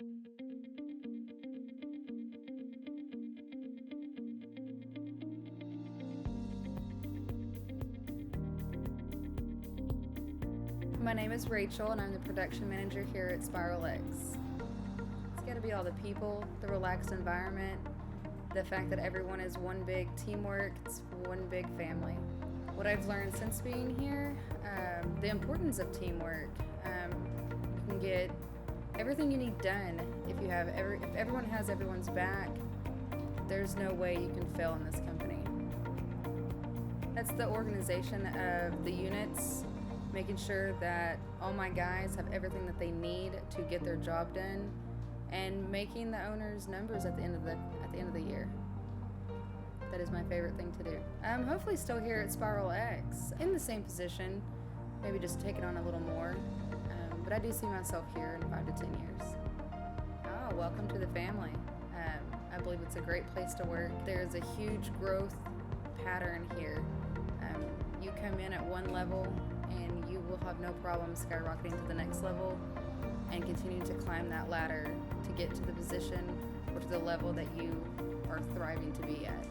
My name is Racheal, and I'm the production manager here at Spiral X. It's got to be all the people, the relaxed environment, the fact that everyone is one big teamwork, it's one big family. What I've learned since being here, the importance of teamwork. You can get everything you need done if everyone has everyone's back. There's no way you can fail in this company. That's the organization of the units, making sure that all my guys have everything that they need to get their job done, and making the owners' numbers at the end of the year. That is my favorite thing to do. I'm hopefully still here at Spiral X, in the same position, maybe just taking on a little more. But I do see myself here in 5 to 10 years. Oh, welcome to the family. I believe it's a great place to work. There's a huge growth pattern here. You come in at one level and you will have no problem skyrocketing to the next level and continue to climb that ladder to get to the position or to the level that you are thriving to be at.